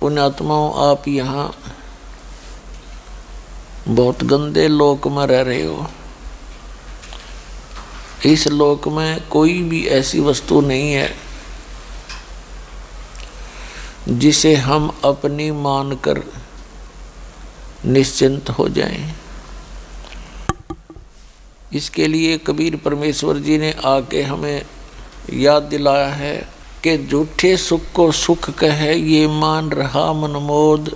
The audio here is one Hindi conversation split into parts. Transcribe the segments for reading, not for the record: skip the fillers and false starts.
पुण्यात्माओं, आप यहाँ बहुत गंदे लोक में रह रहे हो। इस लोक में कोई भी ऐसी वस्तु नहीं है जिसे हम अपनी मानकर निश्चिंत हो जाएं। इसके लिए कबीर परमेश्वर जी ने आके हमें याद दिलाया है कि झूठे सुख को सुख कहे ये मान रहा मनमोद,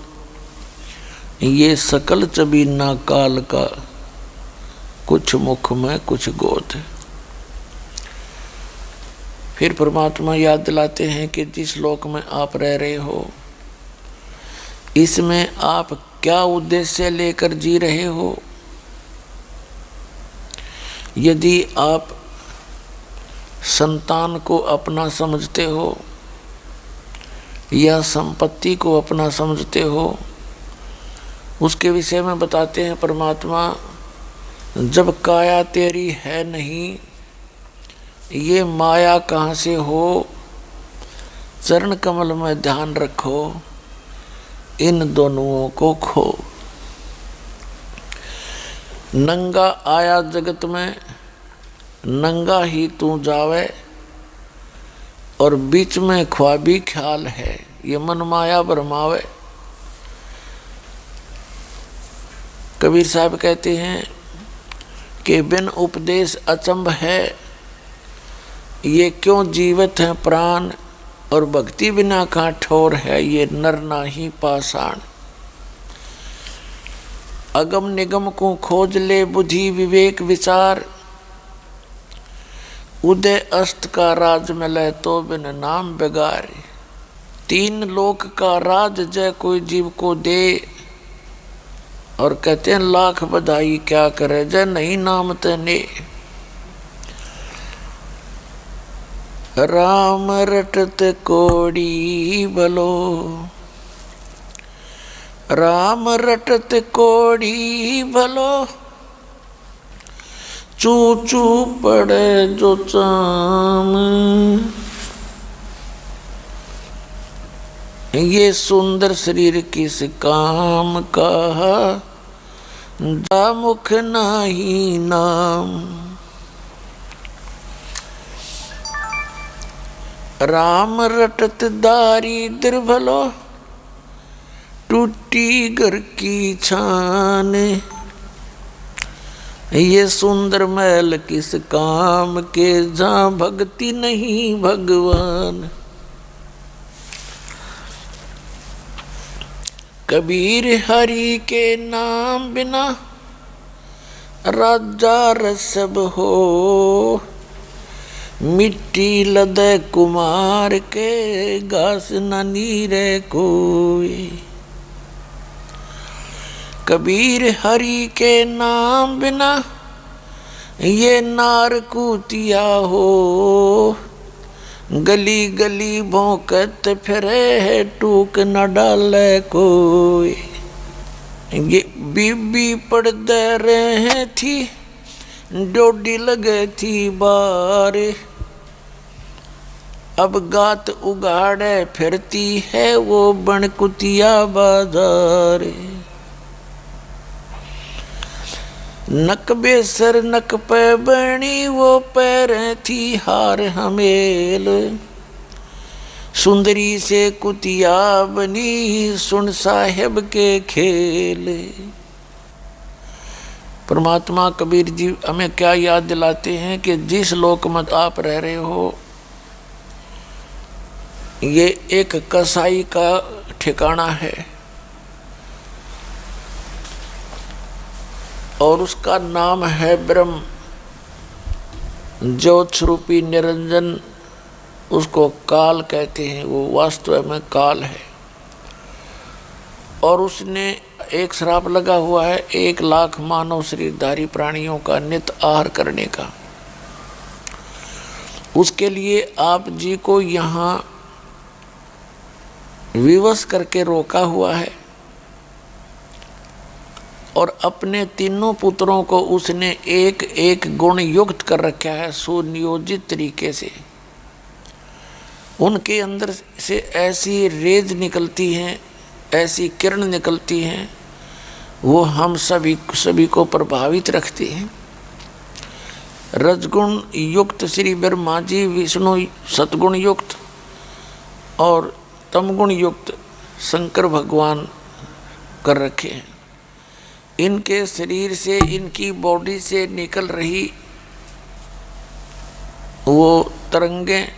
ये सकल चबीना काल का कुछ मुख में कुछ गोद। फिर परमात्मा याद दिलाते हैं कि जिस लोक में आप रह रहे हो इसमें आप क्या उद्देश्य लेकर जी रहे हो। यदि आप संतान को अपना समझते हो या संपत्ति को अपना समझते हो, उसके विषय में बताते हैं परमात्मा, जब काया तेरी है नहीं ये माया कहाँ से हो। चरण कमल में ध्यान रखो, इन दोनों को खो। नंगा आया जगत में नंगा ही तू जावे, और बीच में ख्वाबी ख्याल है ये मन माया भरमावे। कबीर साहब कहते हैं कि बिन उपदेश अचंभ है, ये क्यों जीवित है प्राण, और भक्ति बिना का ठोर है ये नर नाही पाषाण। अगम निगम को खोज ले बुद्धि विवेक विचार, उदय अस्त का राज मिले तो बिन नाम बेगार। तीन लोक का राज जय कोई जीव को दे, और कहते हैं लाख बधाई क्या करे जय नहीं नाम तने। राम रटत कोड़ी भलो, राम रटत कोड़ी भलो, चू चू पड़े जो चाम। ये सुंदर शरीर किस काम का, जा मुख नाही नाम। राम रटत दारिद्र भलो, टूटी घर की छान। ये सुंदर महल किस काम के, जहाँ भक्ति नहीं भगवान। कबीर हरि के नाम बिना राजा रसब हो, मिट्टी लदे कुमार के घास न नीरे कोई। कबीर हरि के नाम बिना ये नार कूतिया हो, गली गली भौंकत फिरे है टूक न डाले कोई। ये बीबी पड़दे रहे थी डोडी लगे थी बार, अब गात उगाड़े फिरती है वो बनकुतिया बाजार। नक बेसर नक पे बनी वो पैर थी हार हमेल, सुंदरी से कुतिया बनी सुन साहेब के खेल। परमात्मा कबीर जी हमें क्या याद दिलाते हैं कि जिस लोक में आप रह रहे हो ये एक कसाई का ठिकाना है, और उसका नाम है ब्रह्म। ज्योत स्वरूपी निरंजन उसको काल कहते हैं, वो वास्तव में काल है। और उसने एक श्राप लगा हुआ है 1 लाख मानव शरीरधारी प्राणियों का नित आहार करने का। उसके लिए आप जी को यहाँ विवश करके रोका हुआ है, और अपने तीनों पुत्रों को उसने एक एक गुण युक्त कर रखा है सुनियोजित तरीके से। उनके अंदर से ऐसी रेज निकलती हैं ऐसी किरण निकलती हैं, वो हम सभी को प्रभावित रखती हैं। रजगुण युक्त श्री ब्रह्मा जी विष्णु सतगुण युक्त और तमगुण युक्त शंकर भगवान कर रखे हैं। इनके शरीर से, इनकी बॉडी से निकल रही वो तरंगें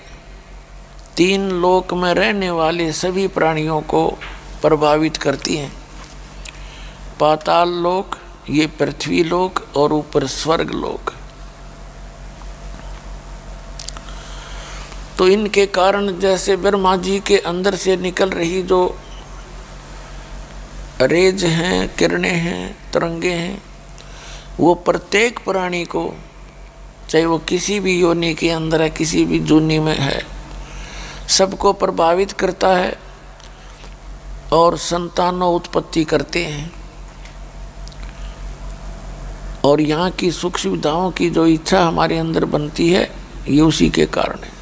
तीन लोक में रहने वाले सभी प्राणियों को प्रभावित करती हैं। पाताल लोक, ये पृथ्वी लोक और ऊपर स्वर्ग लोक। तो इनके कारण जैसे ब्रह्मा जी के अंदर से निकल रही जो रेज हैं, किरणें हैं, तरंगे हैं, वो प्रत्येक प्राणी को, चाहे वो किसी भी योनि के अंदर है, किसी भी जूनी में है, सबको प्रभावित करता है और संतानों उत्पत्ति करते हैं। और यहाँ की सुख सुविधाओं की जो इच्छा हमारे अंदर बनती है, ये उसी के कारण है।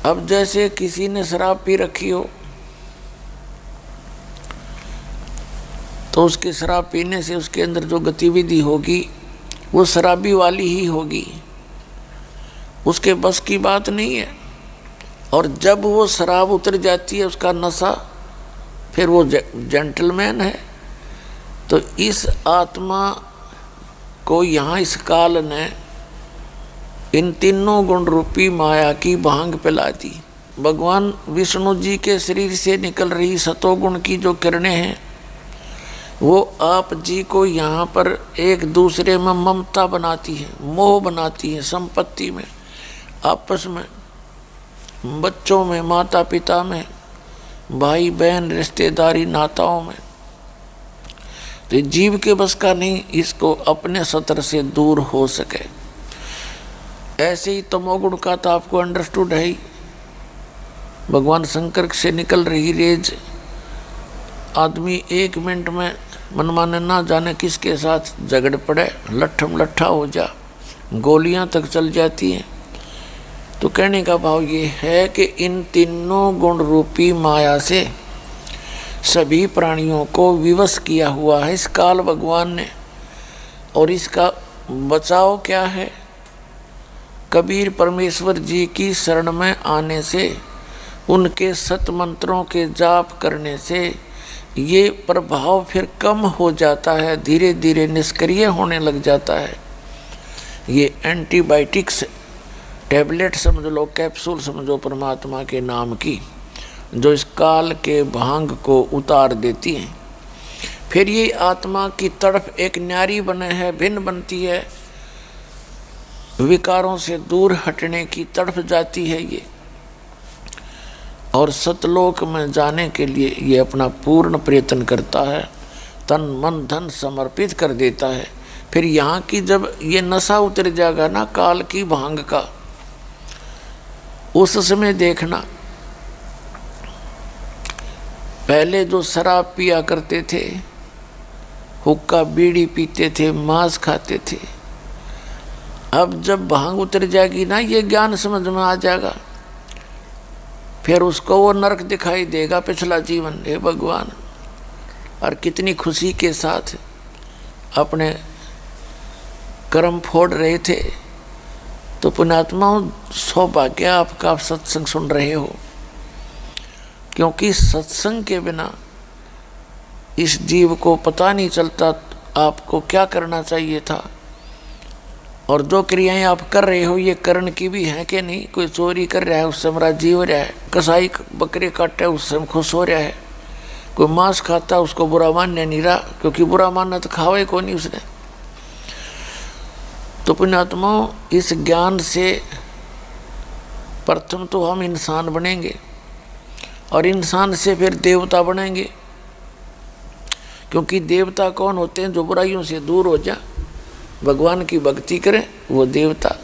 अब जैसे किसी ने शराब पी रखी हो तो उसके शराब पीने से उसके अंदर जो गतिविधि होगी वो शराबी वाली ही होगी, उसके बस की बात नहीं है। और जब वो शराब उतर जाती है, उसका नशा, फिर वो जेंटलमैन है। तो इस आत्मा को यहाँ इस काल ने इन तीनों गुण रूपी माया की भांग पिला दी। भगवान विष्णु जी के शरीर से निकल रही सतोगुण की जो किरणें हैं, वो आप जी को यहाँ पर एक दूसरे में ममता बनाती है, मोह बनाती है, संपत्ति में, आपस में, बच्चों में, माता पिता में, भाई बहन, रिश्तेदारी, नाताओं में। तो जीव के बस का नहीं इसको अपने सतर से दूर हो सके। ऐसे ही तमोगुण का तो आपको अंडरस्टूड है ही। भगवान शंकर से निकल रही रेज, आदमी 1 मिनट में मनमाने ना जाने किसके साथ झगड़ पड़े, लट्ठम लट्ठा हो जा, गोलियां तक चल जाती हैं। तो कहने का भाव ये है कि इन तीनों गुण रूपी माया से सभी प्राणियों को विवश किया हुआ है इस काल भगवान ने। और इसका बचाव क्या है? कबीर परमेश्वर जी की शरण में आने से, उनके सत मंत्रों के जाप करने से ये प्रभाव फिर कम हो जाता है, धीरे धीरे निष्क्रिय होने लग जाता है। ये एंटीबायोटिक्स टैबलेट समझ लो, कैप्सूल समझो परमात्मा के नाम की, जो इस काल के भांग को उतार देती हैं। फिर ये आत्मा की तड़फ एक न्यारी बने है, भिन्न बनती है, विकारों से दूर हटने की तड़फ जाती है ये, और सतलोक में जाने के लिए ये अपना पूर्ण प्रयत्न करता है, तन मन धन समर्पित कर देता है। फिर यहाँ की जब ये नशा उतर जाएगा ना काल की भांग का, उस समय देखना, पहले जो शराब पिया करते थे, हुक्का बीड़ी पीते थे, मांस खाते थे, अब जब भांग उतर जाएगी ना, ये ज्ञान समझ में आ जाएगा, फिर उसको वो नरक दिखाई देगा पिछला जीवन। हे भगवान, और कितनी खुशी के साथ अपने कर्म फोड़ रहे थे। तो पुण्यात्माओं, सौभाग्य आपका, आप सत्संग सुन रहे हो, क्योंकि सत्संग के बिना इस जीव को पता नहीं चलता आपको क्या करना चाहिए था। और जो क्रियाएं आप कर रहे हो ये कर्ण की भी हैं कि नहीं। कोई चोरी कर रहा है, उससे हमारा जीव रहा है, कसाई बकरे काट रहा है, उससे हम खुश हो रहा है, कोई मांस खाता उसको बुरा मानने नहीं रहा, क्योंकि बुरा मानना तो खावे को नहीं उसने। तो पुण्यात्माओं, इस ज्ञान से प्रथम तो हम इंसान बनेंगे, और इंसान से फिर देवता बनेंगे। क्योंकि देवता कौन होते हैं? जो बुराइयों से दूर हो जा, भगवान की भक्ति करें, वो देवता।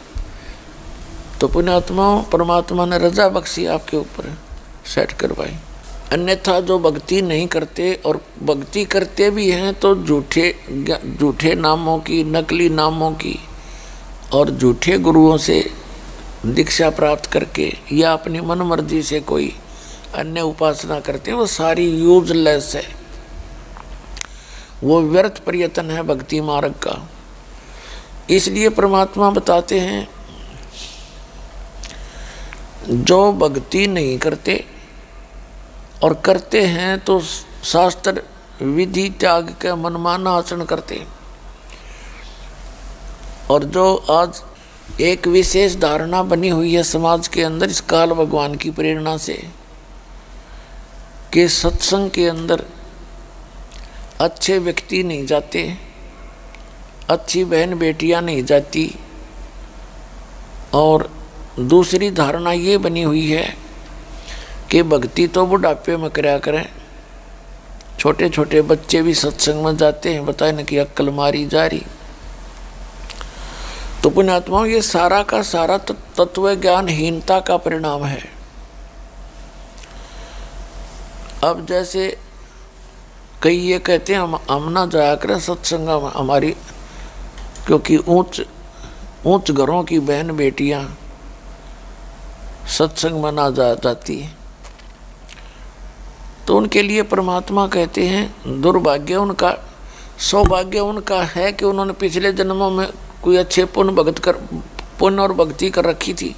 तो पुण्यात्माओं, परमात्मा ने रजा बख्शी आपके ऊपर, सेट करवाई। अन्यथा जो भक्ति नहीं करते, और भक्ति करते भी हैं तो झूठे नामों की, नकली नामों की और झूठे गुरुओं से दीक्षा प्राप्त करके, या अपनी मनमर्जी से कोई अन्य उपासना करते हैं वो सारी यूजलेस है, वो व्यर्थ प्रयत्न है भक्ति मार्ग का। इसलिए परमात्मा बताते हैं जो भक्ति नहीं करते और करते हैं तो शास्त्र विधि त्याग के मनमाना आचरण करते हैं। और जो आज एक विशेष धारणा बनी हुई है समाज के अंदर इस काल भगवान की प्रेरणा से कि सत्संग के अंदर अच्छे व्यक्ति नहीं जाते, अच्छी बहन बेटियां नहीं जाती, और दूसरी धारणा ये बनी हुई है कि भक्ति तो बुढ़ापे में कराया करें। छोटे छोटे बच्चे भी सत्संग में जाते हैं, बताए न कि अक्ल मारी जा रही। तो पुण्यात्माओं ये सारा का सारा तत्व ज्ञानहीनता का परिणाम है। अब जैसे कई ये कहते हैं हम ना जाया करें सत्संग हमारी, क्योंकि ऊंच घरों की बहन बेटियां सत्संग में ना जाती, तो उनके लिए परमात्मा कहते हैं दुर्भाग्य उनका, सौभाग्य उनका है कि उन्होंने पिछले जन्मों में कोई अच्छे पुण्य और भक्ति कर रखी थी,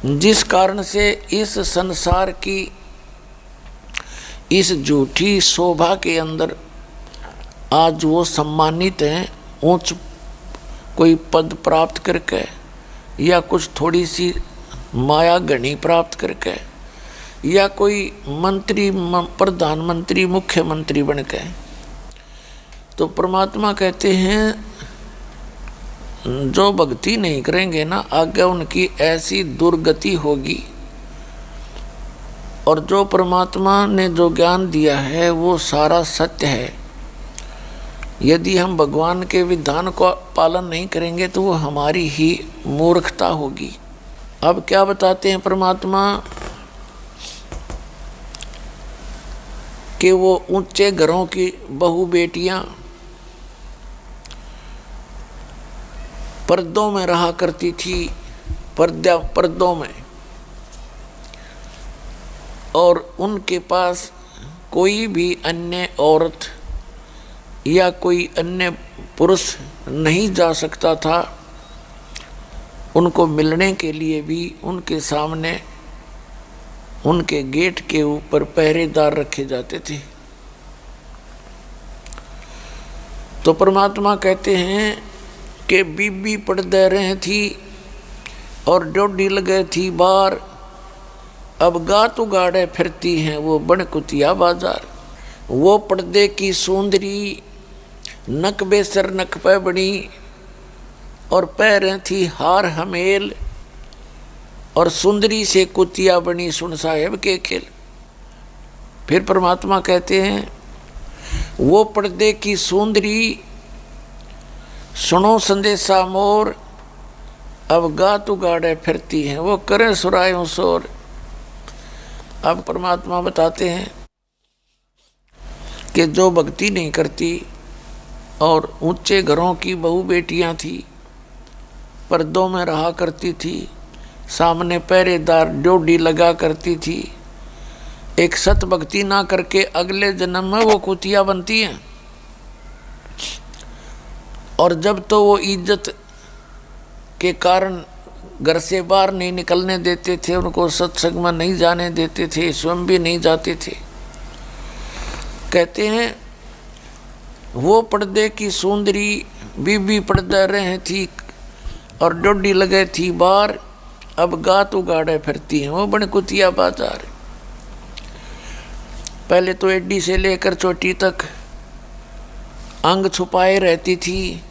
जिस कारण से इस संसार की इस झूठी शोभा के अंदर आज वो सम्मानित हैं। ऊंच कोई पद प्राप्त करके या कुछ थोड़ी सी माया गणी प्राप्त करके या कोई मंत्री, प्रधानमंत्री, मुख्यमंत्री बन के। तो परमात्मा कहते हैं जो भक्ति नहीं करेंगे ना, आगे उनकी ऐसी दुर्गति होगी। और जो परमात्मा ने जो ज्ञान दिया है वो सारा सत्य है। यदि हम भगवान के विधान को पालन नहीं करेंगे तो वो हमारी ही मूर्खता होगी। अब क्या बताते हैं परमात्मा कि वो ऊंचे घरों की बहू बेटियां पर्दों में रहा करती थी, पर्दों में, और उनके पास कोई भी अन्य औरत या कोई अन्य पुरुष नहीं जा सकता था। उनको मिलने के लिए भी उनके सामने उनके गेट के ऊपर पहरेदार रखे जाते थे। तो परमात्मा कहते हैं कि बीबी पर्दे रहे थी और डोडी लगे थी बार, अब गात उगाड़े फिरती हैं वो बनकुतिया बाजार। वो पर्दे की सुंदरी नक बेसर नक पे बनी और पैरें थी हार हमेल, और सुंदरी से कुतिया बनी सुन साहेब के खेल। फिर परमात्मा कहते हैं वो पर्दे की सुंदरी सुनो संदेशा मोर, अब गात उगाड़े फिरती हैं वो करें सुरायों शोर। अब परमात्मा बताते हैं कि जो भक्ति नहीं करती और ऊंचे घरों की बहू बेटियां थी, पर्दों में रहा करती थी, सामने पहरेदार ड्योढ़ी लगा करती थी, एक सत भक्ति ना करके अगले जन्म में वो कुतिया बनती हैं। और जब तो वो इज्जत के कारण घर से बाहर नहीं निकलने देते थे, उनको सत्संग में नहीं जाने देते थे, स्वयं भी नहीं जाते थे। कहते हैं वो पर्दे की सुंदरी बीबी पर्दा रहे थी और डोडी लगे थी बार, अब गात उगाड़े फिरती हैं वो बनकुतिया बाजार। पहले तो एडी से लेकर चोटी तक अंग छुपाए रहती थी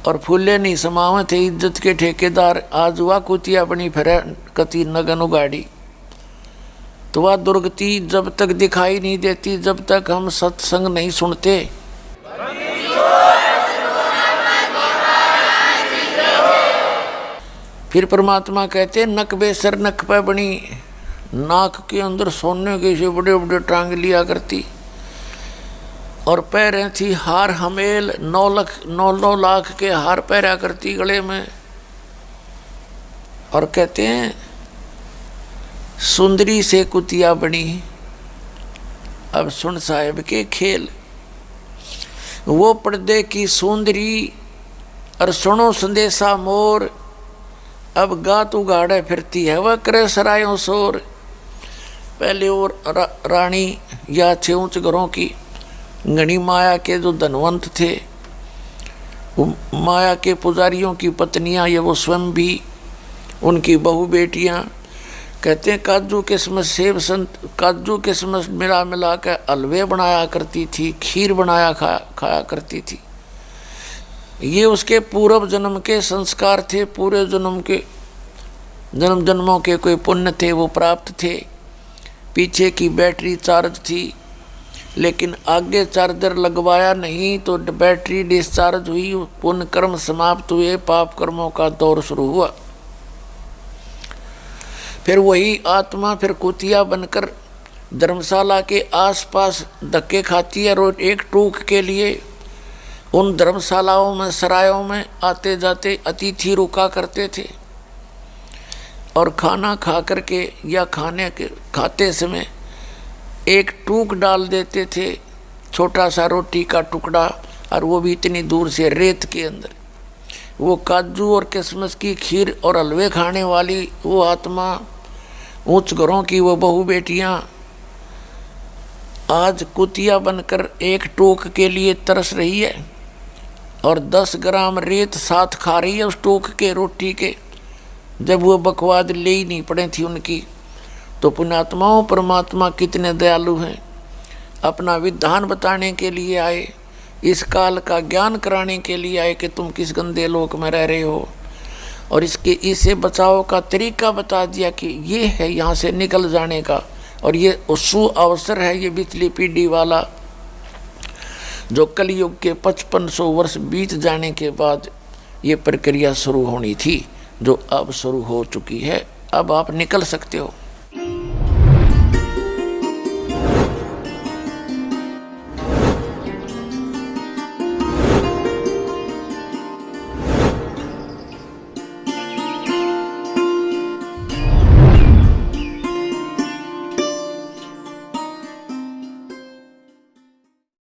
और फूले नहीं समावे थे इज्जत के ठेकेदार। आज वह कुतिया बनी फिरे कति नगन उगाड़ी। तो वह दुर्गति जब तक दिखाई नहीं देती, जब तक हम सत्संग नहीं सुनते। फिर परमात्मा कहते हैं नक बेसर नक पे बनी, नाक के अंदर सोने के से बड़े बड़े टांग लिया करती, और पैरें थी हार हमेल, 9 लाख के हार पहरा करती गले में। और कहते हैं सुंदरी से कुतिया बनी, अब सुन साहेब के खेल। वो पर्दे की सुंदरी और सुनो संदेशा मोर, अब गात उगाड़े फिरती है वह करे सरायों शोर। पहले और रानी या अच्छे ऊंच घरों की गणी माया के जो धनवंत थे, वो माया के पुजारियों की पत्नियां या वो स्वयं भी, उनकी बहू बेटियां, कहते हैं काजू किस्मत सेब संत काजू किस्मत मिला कर हलवे बनाया करती थी, खीर बनाया खाया करती थी। ये उसके पूर्व जन्म के संस्कार थे, पूरे जन्म के जन्मों के कोई पुण्य थे वो प्राप्त थे। पीछे की बैटरी चार्ज थी, लेकिन आगे चार्जर लगवाया नहीं तो बैटरी डिस्चार्ज हुई, पुण्य कर्म समाप्त हुए, पाप कर्मों का दौर शुरू हुआ। फिर वही आत्मा फिर कुतिया बनकर धर्मशाला के आसपास धक्के खाती है और एक टूक के लिए उन धर्मशालाओं में सरायों में आते जाते अतिथि रुका करते थे और खाना खा करके या खाते समय एक टूक डाल देते थे, छोटा सा रोटी का टुकड़ा, और वो भी इतनी दूर से रेत के अंदर। वो काजू और किशमिश की खीर और हलवे खाने वाली वो आत्मा, ऊंच घरों की वो बहू बेटियां आज कुतिया बनकर एक टूक के लिए तरस रही है और 10 ग्राम रेत साथ खा रही है उस टूक के रोटी के, जब वो बकवाद ले ही नहीं पड़े थी उनकी। तो पुण्यात्माओं, परमात्मा कितने दयालु हैं, अपना विधान बताने के लिए आए, इस काल का ज्ञान कराने के लिए आए कि तुम किस गंदे लोक में रह रहे हो, और इससे बचाव का तरीका बता दिया कि ये है यहाँ से निकल जाने का, और ये सु अवसर है, ये पिछली पीढ़ी वाला जो कलयुग के 5500 वर्ष बीत जाने के बाद ये प्रक्रिया शुरू होनी थी, जो अब शुरू हो चुकी है। अब आप निकल सकते हो।